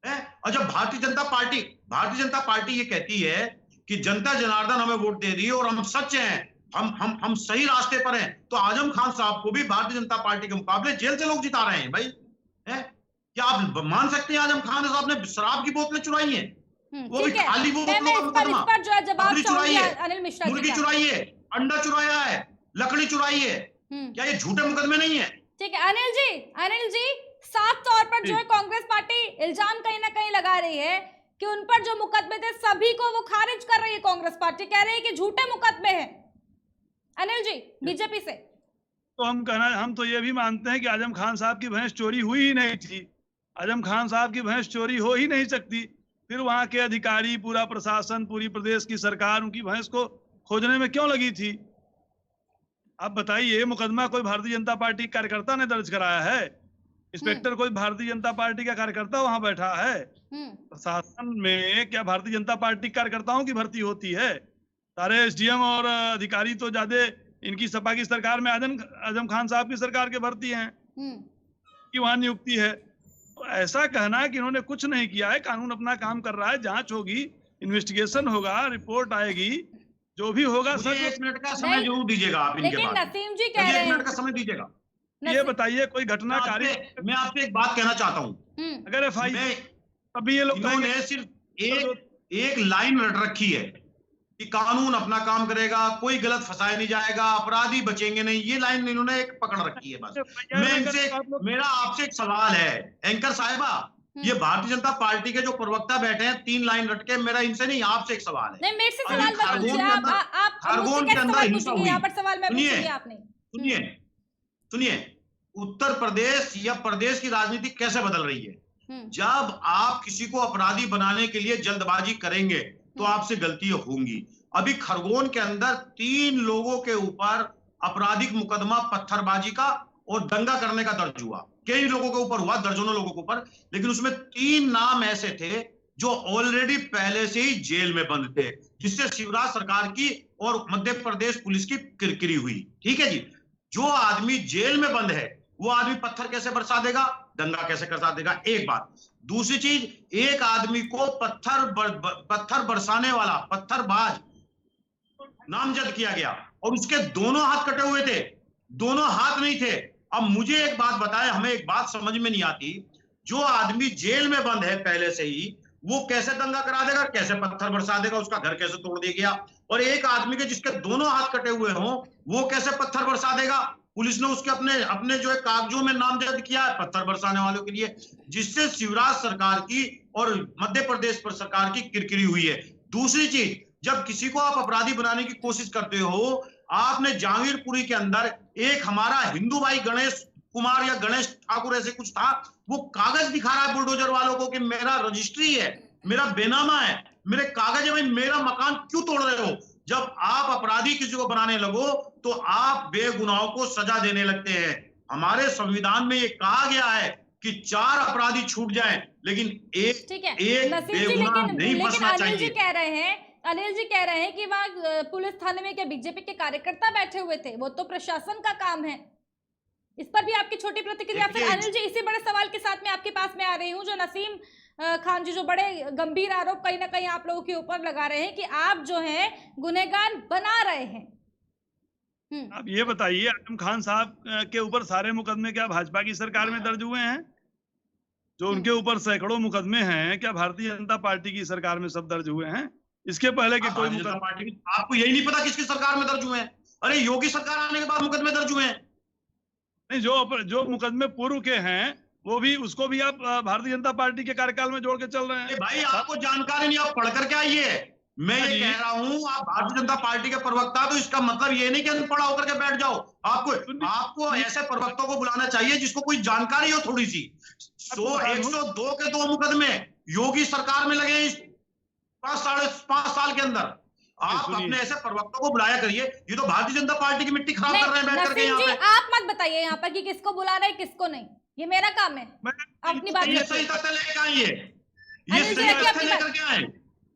है। और जब भारतीय जनता पार्टी ये कहती है कि जनता जनार्दन हमें वोट दे रही है और हम सच हैं, हम सही रास्ते पर हैं, तो आजम खान साहब को भी भारतीय जनता पार्टी के मुकाबले जेल से लोग जिता रहे हैं भाई, है? क्या आप मान सकते हैं आजम खान साहब ने शराब की बोतलें चुराई हैं, वो भी खाली बोतलों का मुकदमा, बकरी चुराई है, मुर्गी चुराई है, अंडा चुराया है, लकड़ी चुराई है, क्या ये झूठे मुकदमे नहीं है? ठीक है अनिल जी, साफ तौर पर जो है कांग्रेस पार्टी इल्जाम कहीं ना कहीं लगा रही है कि उन पर जो मुकदमे थे सभी को वो खारिज कर रही है। कांग्रेस पार्टी कह रही है कि झूठे मुकदमे हैं। अनिल जी बीजेपी से तो हम तो ये भी मानते हैं कि आजम खान साहब की भैंस चोरी हुई ही नहीं थी। आजम खान साहब की भैंस चोरी हो ही नहीं सकती। फिर वहां के अधिकारी, पूरा प्रशासन, पूरी प्रदेश की सरकार उनकी भैंस को खोजने में क्यों लगी थी? आप बताइए, मुकदमा कोई भारतीय जनता पार्टी कार्यकर्ता ने दर्ज कराया है? इंस्पेक्टर कोई भारतीय जनता पार्टी का कार्यकर्ता वहां बैठा है? प्रशासन में क्या भारतीय जनता पार्टी कार्यकर्ताओं की भर्ती होती है? सारे एसडीएम और अधिकारी तो ज्यादा इनकी सपा की सरकार में आजम खान साहब की सरकार के भर्ती हैं कि वहां नियुक्ति है। तो ऐसा कहना कि इन्होंने कुछ नहीं किया है, कानून अपना काम कर रहा है, जांच होगी, इन्वेस्टिगेशन होगा, रिपोर्ट आएगी, जो भी होगा। मुझे 1 मिनट का समय जरूर दीजिएगा आप इनके बाद। नसीम जी कह रहे हैं, 1 मिनट का समय दीजिएगा। ये बताइए कोई घटनाकारी, मैं आपसे एक बात कहना चाहता हूँ। अगर एफआई तभी ये लोग इन्होंने सिर्फ एक लाइन रट रखी है कि कानून अपना काम करेगा, कोई गलत फंसाया नहीं जाएगा, अपराधी बचेंगे नहीं, ये लाइन इन्होंने एक पकड़ रखी है बस। मेरा आपसे एक सवाल है एंकर साहिबा, ये भारतीय जनता पार्टी के जो प्रवक्ता बैठे हैं 3 लाइन रट के, मेरा इनसे नहीं आपसे एक सवाल है। नहीं मेरे से सवाल मत पूछिए, आप खरगोन के अंदर हिंसा हुई। यहाँ पर सवाल मैं पूछूंगी, आपने सुनिए, उत्तर प्रदेश या प्रदेश की राजनीति कैसे बदल रही है। जब आप किसी को अपराधी बनाने के लिए जल्दबाजी करेंगे तो आपसे गलतियां होंगी। अभी खरगोन के अंदर 3 लोगों के ऊपर आपराधिक मुकदमा पत्थरबाजी का और दंगा करने का दर्ज हुआ। कई लोगों के ऊपर हुआ, दर्जनों लोगों के ऊपर, लेकिन उसमें 3 नाम ऐसे थे जो ऑलरेडी पहले से ही जेल में बंद थे, जिससे शिवराज सरकार की और मध्य प्रदेश पुलिस की किरकिरी हुई। ठीक है जी, जो आदमी जेल में बंद है वो आदमी पत्थर कैसे बरसा देगा, दंगा कैसे करसा देगा? एक बात। दूसरी चीज, एक आदमी को पत्थर बरसाने वाला पत्थरबाज नामजद किया गया और उसके दोनों हाथ कटे हुए थे, दोनों हाथ नहीं थे। अब मुझे एक बात बताएं, हमें एक बात समझ में नहीं आती, जो आदमी जेल में बंद है पहले से ही, वो कैसे दंगा करा देगा, कैसे पत्थर बरसा देगा, उसका घर कैसे तोड़ दिया गया? और एक आदमी के जिसके दोनों हाथ कटे हुए हों वो कैसे पत्थर बरसा देगा? पुलिस ने उसके अपने जो है कागजों में नामजद किया है पत्थर बरसाने वालों के लिए, जिससे शिवराज सरकार की और मध्य प्रदेश पर सरकार की किरकिरी हुई है। दूसरी चीज, जब किसी को आप अपराधी बनाने की कोशिश करते हो, आपने जहांगीरपुरी के अंदर एक हमारा हिंदू भाई गणेश कुमार या गणेश ठाकुर ऐसे कुछ था, वो कागज दिखा रहा है बुलडोजर वालों को कि मेरा रजिस्ट्री है, मेरा बेनामा है, मेरे कागज है, भाई मेरा मकान क्यों तोड़ रहे हो? जब आप अपराधी किसी को बनाने लगो तो आप बेगुनाहों को सजा देने लगते हैं। हमारे संविधान में ये कहा गया है कि 4 अपराधी छूट जाएं, लेकिन एक बेगुनाह नहीं फंसना चाहिए। अनिल जी कह रहे हैं कि वहां पुलिस थाने में क्या बीजेपी के कार्यकर्ता बैठे हुए थे? वो तो प्रशासन का काम है। इस पर भी आपकी छोटी प्रतिक्रिया। फिर अनिल जी, इसी बड़े सवाल के साथ में आपके पास में आ रही हूँ, जो नसीम खान जी जो बड़े गंभीर आरोप कहीं ना कहीं आप लोगों के ऊपर लगा रहे हैं कि आप जो हैं गुनहगार बना रहे हैं। आप ये बताइए, आजम खान साहब के ऊपर सारे मुकदमे क्या भाजपा की सरकार में दर्ज हुए हैं? जो उनके ऊपर सैकड़ों मुकदमे हैं, क्या भारतीय जनता पार्टी की सरकार में सब दर्ज हुए हैं? इसके पहले के कोई मुकदमा पार्टी, आपको यही नहीं पता किसकी सरकार में दर्ज हुए हैं? अरे योगी सरकार आने के बाद मुकदमे दर्ज हुए हैं। नहीं, जो मुकदमे पूर्व के हैं वो भी, उसको भी आप भारतीय जनता पार्टी के कार्यकाल में जोड़ के चल रहे हैं। भाई आपको जानकारी नहीं, आप पढ़ करके आइए। मैं ये कह रहा हूँ, आप भारतीय जनता पार्टी के प्रवक्ता, तो इसका मतलब ये नहीं कि अनपढ़ होकर के बैठ जाओ। आपको ऐसे प्रवक्ताओं को बुलाना चाहिए जिसको कोई जानकारी हो थोड़ी सी। 102 के 2 मुकदमे योगी सरकार में लगे 5 साल के अंदर। आप अपने ऐसे प्रवक्ता को बुलाया करिए। ये तो भारतीय जनता पार्टी की मिट्टी खराब कर रहे हैं बैठ करके यहाँ पे। आप मत बताइए यहाँ पर कि किसको बुला रहे हैं किसको नहीं, ये मेरा काम है। अपनी बात ये सही तथ्य लेकर आइए, ये सही तथ्य लेकर के आए,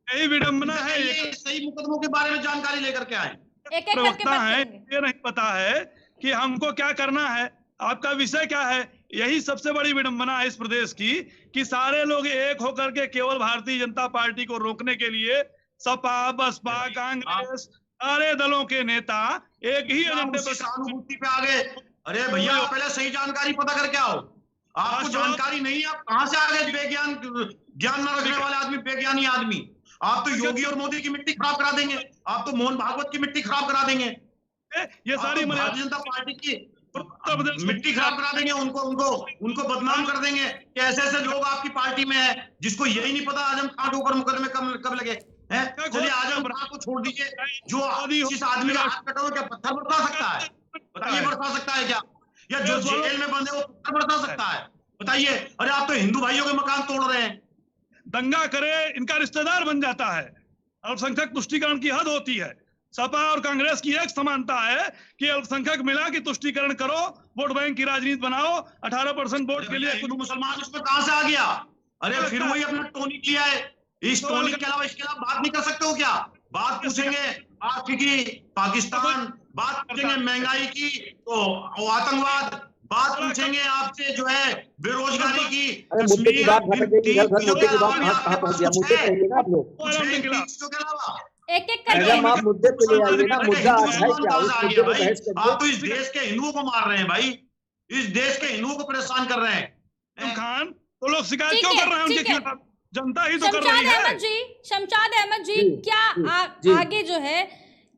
यही विडम्बना है, ये सही मुकदमों के बारे में जानकारी लेकर के आए। एक एक करके प्रवक्ता है, बताएंगे। ये नहीं पता है कि हमको क्या करना है, आपका विषय क्या है। यही सबसे बड़ी विडंबना है इस प्रदेश की कि सारे लोग एक होकर के केवल भारतीय जनता पार्टी को रोकने के लिए सपा, बसपा, कांग्रेस, सारे दलों के नेता एक ही एजेंडे पर सहानुभूति पे आ गए। अरे भैया आप पहले सही जानकारी पता करके आओ। आपको जानकारी नहीं है, आप कहां से आ गए बेज्ञान, ज्ञान न रखने वाले आदमी, बेज्ञानी आदमी। आप तो योगी और मोदी की मिट्टी खराब करा देंगे, आप तो मोहन भागवत की मिट्टी खराब करा देंगे, ये सारी भारतीय जनता पार्टी की मिट्टी खराब करा देंगे, उनको बदनाम कर देंगे कि ऐसे ऐसे लोग आपकी पार्टी में है जिसको यही नहीं पता आजम खान के ऊपर मुकदमे कब लगे हैं। चलिए आजम खान को छोड़ दीजिए, जो जिस आदमी का हाथ कटा हो क्या पत्थर बरसा सकता है? बताइए, बरसा सकता है क्या? या जो जेल में बंद है वो पत्थर बरसा सकता है? बताइए। अरे आप तो हिंदू भाइयों के मकान तोड़ रहे हैं। दंगा करे इनका रिश्तेदार बन जाता है। अल्पसंख्यक तुष्टीकरण की हद होती है। सपा और कांग्रेस की एक समानता है कि अल्पसंख्यक मिला कि तुष्टीकरण करो, वोट बैंक की राजनीति बनाओ, 18% वोट के लिए हिंदू मुसलमान उसमें कहां से आ गया? अरे फिर वही अपना टोनिक लिया है। इस टोनिक के अलावा इसके अलावा बात नहीं कर सकते हो क्या? बात पूछेंगे आर्थिकी, पाकिस्तान, बात पूछेंगे महंगाई की तो आतंकवाद, बात पूछेंगे आपसे जो है बेरोजगारी की, मुद्दे की बात मुद्दे की बात कहाँ पहुंच गया? मुद्दे पे आइएगा आप लोग, चीजों के अलावा एक एक मैडम आप मुद्दे पे ले आइए ना। मुद्दा आज है क्या, उस मुद्दे पे बहस करिए। आप तो इस देश के हिंदुओं को मार रहे हैं भाई, इस देश के हिंदुओं को परेशान कर रहे हैं। खान तो लोग शिकायत क्यों कर रहे हैं उनके खिलाफ? जनता ही तो कर शमशाद रही है। अहमद जी, शमशाद अहमद जी, क्या आगे जो है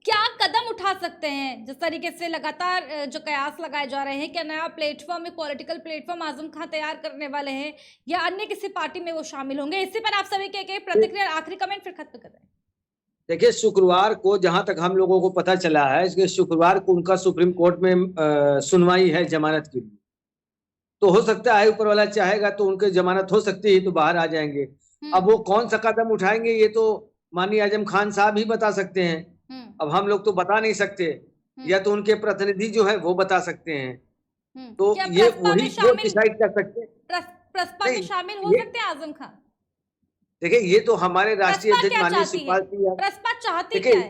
क्या कदम उठा सकते हैं? जिस तरीके से लगातार जो कयास लगाए जा रहे हैं, क्या नया platform, political platform Azam Khan तैयार करने वाले हैं या अन्य किसी पार्टी में वो शामिल होंगे? इसी पर आप सभी के प्रतिक्रिया, आखिरी कमेंट फिर खत्म कर रहे हैं। देखिए, शुक्रवार को जहां तक हम लोगों को पता चला है, इसके शुक्रवार को उनका सुप्रीम कोर्ट में सुनवाई है जमानत के लिए। तो हो सकता है ऊपर वाला चाहेगा तो उनके जमानत हो सकती है तो बाहर आ जाएंगे। अब वो कौन सा कदम उठाएंगे ये तो माननीय आजम खान साहब ही बता सकते हैं। अब हम लोग तो बता नहीं सकते, या तो उनके प्रतिनिधि जो है वो बता सकते हैं। तो ये वही जो डिसाइड कर सकते हैं। प्रस्ताव में शामिल हो सकते हैं आजम खान? देखिए, ये तो हमारे राष्ट्रीय अध्यक्ष माननीय शिवपाल सिंह चाहते क्या है?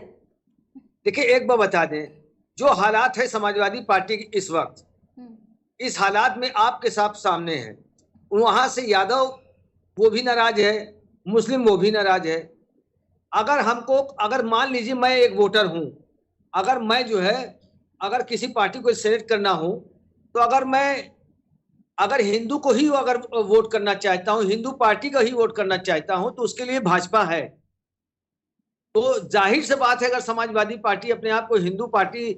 देखिए, एक बार बता दें, जो हालात है समाजवादी पार्टी की इस वक्त, इस हालात में आपके साथ सामने है। वहां से यादव वो भी नाराज है, मुस्लिम वो भी नाराज है। अगर मान लीजिए मैं एक वोटर हूं, अगर मैं जो है अगर किसी पार्टी को सेलेक्ट करना हो, तो अगर हिंदू को ही अगर वोट करना चाहता हूं, हिंदू पार्टी का ही वोट करना चाहता हूं, तो उसके लिए भाजपा है। तो जाहिर से बात है, अगर समाजवादी पार्टी अपने आप को हिंदू पार्टी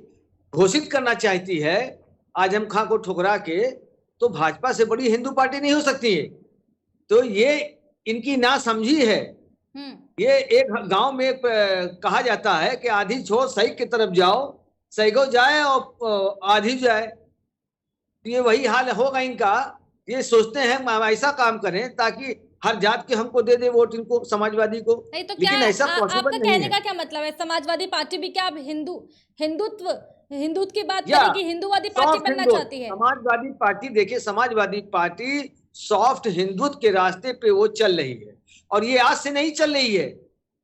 घोषित करना चाहती है आजम खान को ठुकरा के, तो भाजपा से बड़ी हिंदू पार्टी नहीं हो सकती है। तो ये इनकी नासमझी है। ये एक गांव में कहा जाता है कि आधी छोड़ सही की तरफ जाओ, सही को जाए और आधी जाए। तो ये वही हाल होगा इनका। ये सोचते हैं हम ऐसा काम करें ताकि हर जात के हमको दे दे वोट, इनको समाजवादी को। नहीं तो लेकिन ऐसा पॉसिबल नहीं है। कहने का क्या मतलब है? समाजवादी पार्टी भी क्या अब हिंदुत्व की बात करेगी, हिंदुवादी पार्टी बनना चाहती है? समाजवादी पार्टी, देखिए समाजवादी पार्टी सॉफ्ट हिंदुत्व के रास्ते पे वो चल रही है, और ये आज से नहीं चल रही है।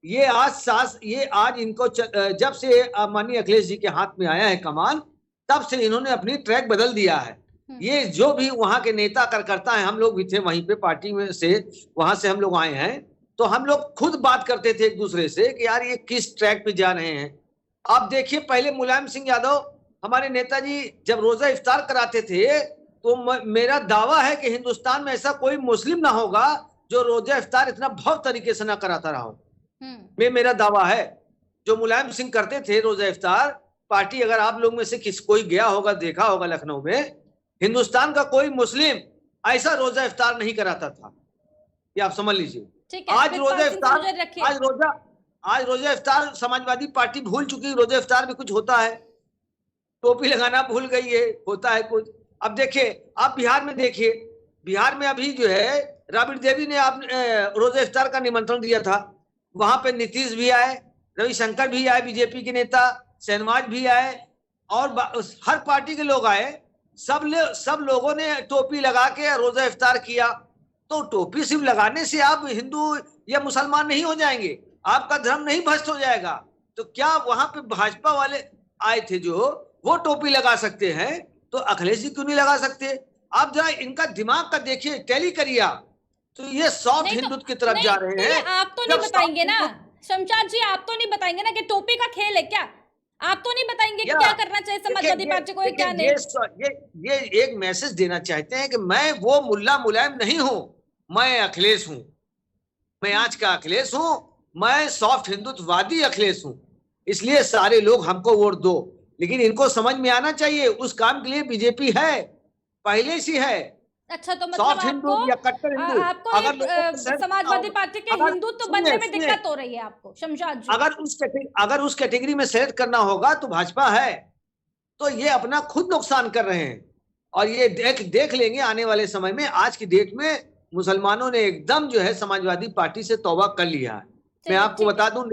ये आज इनको जब से माननीय अखिलेश जी के हाथ में आया है कमान, तब से इन्होंने अपनी ट्रैक बदल दिया है। ये जो भी वहां के नेता कार्यकर्ता हैं, हम लोग भी थे वहीं पे पार्टी में से, वहां से हम लोग आए हैं, तो हम लोग खुद बात करते थे एक दूसरे से कि यार ये किस ट्रैक पे जा रहे हैं। आप देखिए, पहले मुलायम सिंह यादव हमारे नेताजी जब रोजा इफ्तार कराते थे, तो मेरा दावा है कि हिंदुस्तान में ऐसा कोई मुस्लिम ना होगा जो रोजा इफ्तार इतना भव्य तरीके से ना कराता रहा हो। मेरा दावा है, जो मुलायम सिंह करते थे रोजा इफ्तार पार्टी, अगर आप लोग में से कोई गया होगा, देखा होगा लखनऊ में, हिंदुस्तान का कोई मुस्लिम ऐसा रोजा इफ्तार नहीं कराता था। ये आप समझ लीजिए। आज रोजा इफ्तार समाजवादी पार्टी भूल चुकी है। रोजा इफ्तार में कुछ होता है, टोपी लगाना भूल गई है, होता है कुछ। अब देखिए, आप बिहार में देखिए, बिहार में अभी जो है राबड़ी देवी ने आप रोजा इफ्तार का निमंत्रण दिया था, वहां पे नीतीश भी आए, रविशंकर भी आए, बीजेपी के नेता, शहनवाज भी आए, और हर पार्टी के लोग आए। सब लोगों ने टोपी लगा के रोजा इफ्तार किया। तो टोपी सिर्फ लगाने से आप हिंदू या मुसलमान नहीं हो जाएंगे, आपका धर्म नहीं भ्रष्ट हो जाएगा। तो क्या वहां पे भाजपा वाले आए थे जो वो टोपी लगा सकते हैं, तो अखिलेश जी क्यों नहीं लगा सकते? आप जरा इनका दिमाग का देखिए, टैली करिए आप। तो ये सॉफ्ट हिंदुत्व की तरफ जा रहे हैं। आप तो नहीं बताएंगे ना शमशाद जी, आप तो नहीं बताएंगे ना कि टोपी का खेल है क्या? आप तो नहीं बताएंगे कि क्या करना चाहिए समाजवादी पार्टी को, क्या नहीं? ये एक मैसेज देना चाहते हैं कि मैं वो मुल्ला मुलायम नहीं हूं, मैं अखिलेश हूं, मैं आज का अखिलेश हूं, मैं सॉफ्ट हिंदुत्ववादी अखिलेश हूं। इसलिए सारे लोग हमको वोट दो। लेकिन इनको समझ में आना चाहिए उस काम के लिए बीजेपी है, पहले से है। अच्छा, तो मतलब आपको समाजवादी पार्टी के हिंदुत्व बनने में दिक्कत हो रही है आपको शमशाद जी? अगर उस कैटेगरी में सेलेक्ट करना होगा तो भाजपा है। तो ये अपना खुद नुकसान कर रहे हैं, और ये देख लेंगे आने वाले समय में। आज की डेट में मुसलमानों ने एकदम जो है समाजवादी पार्टी से तौबा कर लिया है। मैं आपको बता दूं,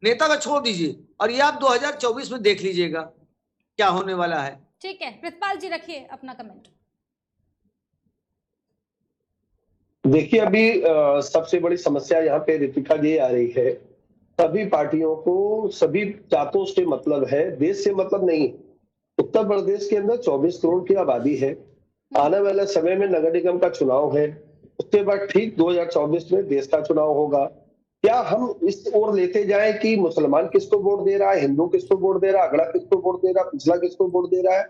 नेता का छोड़ दीजिए, और ये आप 2024 में देख लीजिएगा क्या होने वाला है। ठीक है, प्रितपाल जी रखिए अपना कमेंट। देखिए, अभी सबसे बड़ी समस्या यहाँ पे रितिका जी आ रही है। सभी पार्टियों को सभी जातों से मतलब है, देश से मतलब नहीं। उत्तर प्रदेश के अंदर 24 करोड़ की आबादी है। आने वाले समय में नगर निगम का चुनाव है, उसके बाद ठीक 2024 में देश का चुनाव होगा। क्या हम इस ओर लेते जाएं कि मुसलमान किसको वोट दे रहा है, हिंदू किसको वोट दे रहा है, अगला किसको वोट दे रहा है, पिछला किसको वोट दे रहा है?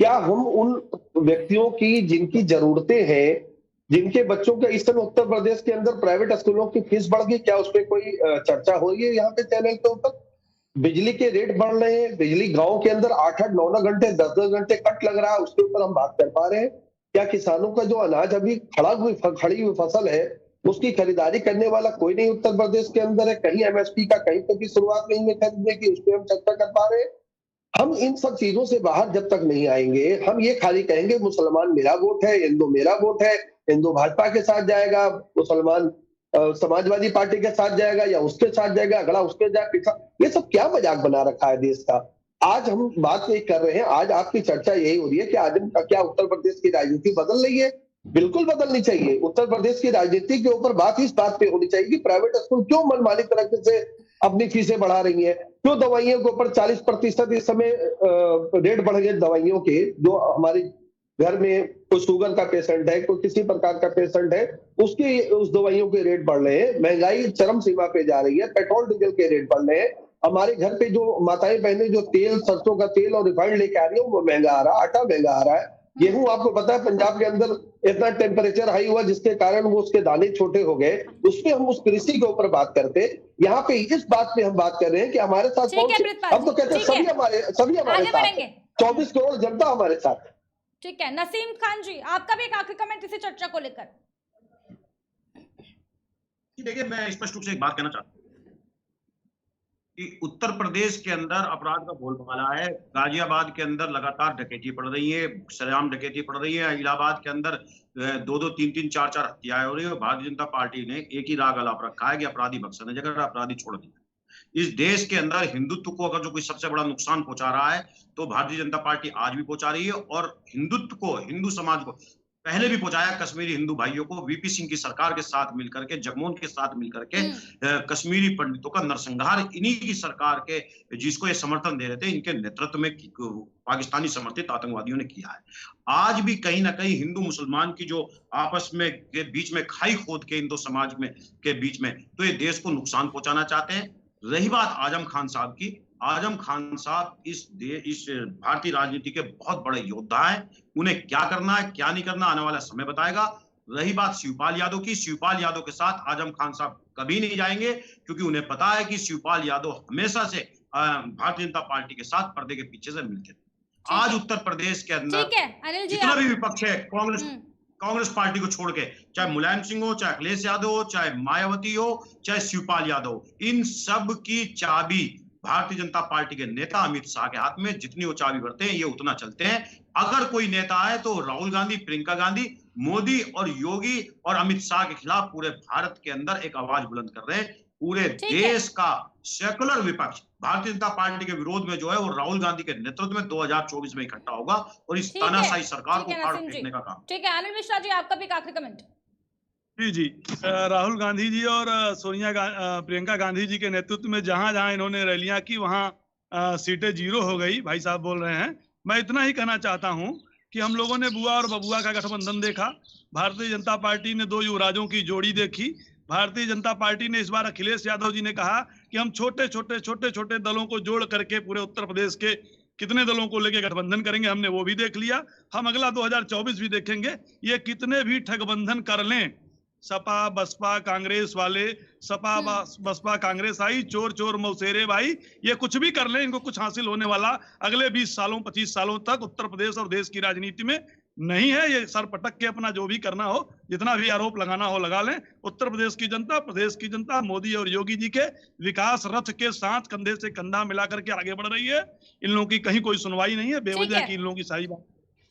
क्या हम उन व्यक्तियों की जिनकी जरूरतें हैं, जिनके बच्चों के इस समय उत्तर प्रदेश के अंदर प्राइवेट स्कूलों की फीस बढ़ गई, क्या उस पर कोई चर्चा हो रही है यहाँ पे चैनल के ऊपर? बिजली के रेट बढ़ रहे हैं, बिजली गांव के अंदर 8-8, 9-9 घंटे, 10-10 घंटे कट लग रहा है, उसके ऊपर हम बात कर पा रहे हैं? क्या किसानों का जो अनाज अभी खड़ी हुई फसल है, उसकी खरीदारी करने वाला कोई नहीं उत्तर प्रदेश के अंदर है? कहीं एमएसपी का कहीं तक की शुरुआत नहीं है खरीदने की, उस पर हम चर्चा कर पा रहे हैं? हम इन सब चीजों से बाहर जब तक नहीं आएंगे, हम ये खाली कहेंगे मुसलमान मेरा वोट है, हिंदू मेरा वोट है, हिंदू भाजपा के साथ जाएगा, मुसलमान समाजवादी पार्टी के साथ जाएगा, या उसके साथ जाएगा, अगला उसके जाएगा। ये सब क्या मजाक बना रखा है देश का? आज हम बात नहीं कर रहे हैं, आज आपकी चर्चा यही हो रही है कि आज क्या उत्तर प्रदेश की राजनीति बदल रही है? बिल्कुल बदलनी चाहिए। उत्तर प्रदेश की राजनीति के ऊपर बात इस बात पे होनी चाहिए कि प्राइवेट स्कूल क्यों मनमानी तरीके से अपनी फीसें बढ़ा रही है, क्यों दवाइयों के ऊपर 40% इस समय रेट बढ़ गए दवाइयों के। जो हमारे घर में कोई शुगर का पेशेंट है, कोई किसी प्रकार का पेशेंट है, उसके उस दवाइयों के रेट बढ़ रहे हैं, महंगाई चरम सीमा पे जा रही है, पेट्रोल डीजल के रेट बढ़ रहे हैं। हमारे घर पे जो माताएं बहनें जो तेल, सरसों का तेल और रिफाइंड लेके आ रही है, वो महंगा आ रहा है, आटा महंगा आ रहा है। गेहूं, आपको पता है पंजाब के अंदर इतना टेम्परेचर हाई हुआ जिसके कारण वो उसके दाने छोटे हो गए। उस पे हम उस कृषि के ऊपर बात करते, यहाँ पे इस बात पे हम बात कर रहे हैं कि हमारे साथ कौन सी, हम तो कहते हैं सभी हमारे साथ, 24 करोड़ जनता हमारे साथ। ठीक है, नसीम खान जी आपका भी एक आखिरी कमेंट इसी चर्चा को लेकर। देखिए, मैं स्पष्ट रूप से एक बात कहना चाहता हूँ कि उत्तर प्रदेश के अंदर अपराध का बोलबाला है। गाजियाबाद के अंदर लगातार डकैती पड़ रही है, सरेआम डकैती पड़ रही है। इलाहाबाद के अंदर 2-2, 3-3, 4-4 हत्याएं हो रही है। भारतीय जनता पार्टी ने एक ही राग अलाप रखा है कि अपराधी बख्शने जगह अपराधी छोड़ दिया। इस देश के अंदर हिंदुत्व को अगर जो कोई सबसे बड़ा नुकसान पहुंचा रहा है तो भारतीय जनता पार्टी आज भी पहुंचा रही है, और हिंदुत्व को, हिंदू समाज को पहले भी पहुंचाया। कश्मीरी हिंदू भाइयों को वीपी सिंह की सरकार के साथ मिलकर के, जगमोहन के साथ मिलकर के कश्मीरी पंडितों का नरसंहार इन्हीं की सरकार के, जिसको ये समर्थन दे रहे थे, इनके नेतृत्व में पाकिस्तानी समर्थित आतंकवादियों ने किया है। आज भी कहीं ना कहीं हिंदू मुसलमान की जो आपस में के बीच में खाई खोद के हिंदू समाज में के बीच में, तो ये देश को नुकसान पहुंचाना चाहते हैं। रही बात आजम खान साहब की, आजम खान साहब इस भारतीय राजनीति के बहुत बड़े योद्धा हैं। उन्हें क्या करना है क्या नहीं करना आने वाला समय बताएगा। रही बात शिवपाल यादव की, शिवपाल यादव के साथ आजम खान साहब कभी नहीं जाएंगे, क्योंकि उन्हें पता है कि शिवपाल यादव हमेशा से भारतीय जनता पार्टी के साथ पर्दे के पीछे से मिलते थे। आज उत्तर प्रदेश के अंदर जितना भी विपक्ष है, कांग्रेस पार्टी को छोड़ के, चाहे मुलायम सिंह हो, चाहे अखिलेश यादव हो, चाहे मायावती हो, चाहे शिवपाल यादव, इन सब की चाबी भारतीय जनता पार्टी के नेता अमित शाह के हाथ में। जितनी वो चाबी भरते हैं ये उतना चलते हैं। अगर कोई नेता है तो राहुल गांधी, प्रियंका गांधी, मोदी और योगी और अमित शाह के खिलाफ पूरे भारत के अंदर एक आवाज बुलंद कर रहे हैं। पूरे ठीक है। देश का सेकुलर विपक्ष भारतीय जनता पार्टी के विरोध में जो है वो राहुल गांधी के नेतृत्व में 2024 में इकट्ठा होगा और इस ठीक है। तानाशाही सरकार ठीक को है फाड़ नसीम जी। फेंकने का काम। ठीक है अनिल मिश्रा जी, आपका भी एक आखिरी कमेंट। जी जी, राहुल गांधी जी और प्रियंका गांधी जी के नेतृत्व में जहां जहां इन्होंने रैलियां की वहां सीटें 0 हो गई, भाई साहब बोल रहे हैं। मैं इतना ही कहना चाहता हूं कि हम लोगों ने बुआ और बबुआ का गठबंधन देखा, भारतीय जनता पार्टी ने 2 युवराजों की जोड़ी देखी, भारतीय जनता पार्टी ने इस बार अखिलेश यादव जी ने कहा कि हम छोटे छोटे दलों को जोड़ करके पूरे उत्तर प्रदेश के कितने दलों को लेके गठबंधन करेंगे, हमने वो भी देख लिया। हम अगला 2024 भी देखेंगे। ये कितने भी ठगबंधन कर लें, सपा बसपा कांग्रेस वाले, सपा बसपा कांग्रेस आई, चोर चोर मौसेरे भाई, ये कुछ भी कर लें, इनको कुछ हासिल होने वाला अगले 20 सालों 25 सालों तक उत्तर प्रदेश और देश की राजनीति में नहीं है। ये सर पटक के अपना जो भी करना हो, जितना भी आरोप लगाना हो लगा लें। उत्तर प्रदेश की जनता, प्रदेश की जनता मोदी और योगी जी के विकास रथ के साथ कंधे से कंधा मिलाकर के आगे बढ़ रही है। इन लोगों की कहीं कोई सुनवाई नहीं है, बेवजह की इन लोगों की सारी बात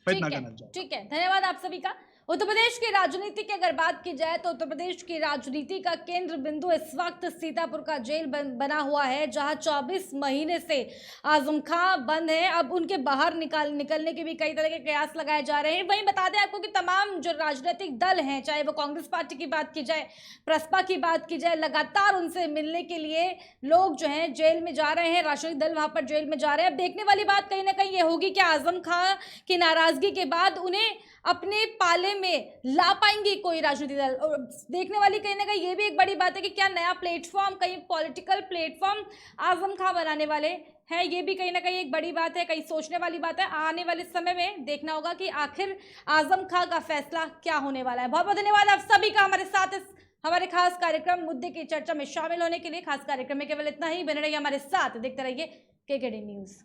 मैं इतना कहना चाहता हूं। ठीक है, धन्यवाद आप सभी का। उत्तर प्रदेश की राजनीति की अगर बात की जाए तो उत्तर प्रदेश की राजनीति का केंद्र बिंदु इस वक्त सीतापुर का जेल बना हुआ है, जहां 24 महीने से आजम खां बंद है। अब उनके बाहर निकलने के भी कई तरह के प्रयास लगाए जा रहे हैं। वहीं बता दें आपको कि तमाम जो राजनीतिक दल हैं, चाहे वो कांग्रेस पार्टी की बात की जाए, प्रसपा की बात की जाए, लगातार उनसे मिलने के लिए लोग जो हैं जेल में जा रहे हैं, राजनीतिक दल वहां पर जेल में जा रहे हैं। अब देखने वाली बात कहीं ना कहीं ये होगी कि आजम खां की नाराजगी के बाद उन्हें अपने पाले में ला पाएंगे कोई राजनीतिक दल। और देखने वाली कहीं ना कहीं ये भी एक बड़ी बात है कि क्या नया प्लेटफॉर्म, कहीं पॉलिटिकल प्लेटफॉर्म आजम खां बनाने वाले हैं। ये भी कहीं ना कहीं एक बड़ी बात है, कहीं सोचने वाली बात है। आने वाले समय में देखना होगा कि आखिर आजम खां का फैसला क्या होने वाला है। बहुत बहुत धन्यवाद आप सभी का हमारे साथ इस हमारे खास कार्यक्रम मुद्दे की चर्चा में शामिल होने के लिए। खास कार्यक्रम में केवल इतना ही। बने रहिए हमारे साथ, देखते रहिए केकेडी न्यूज।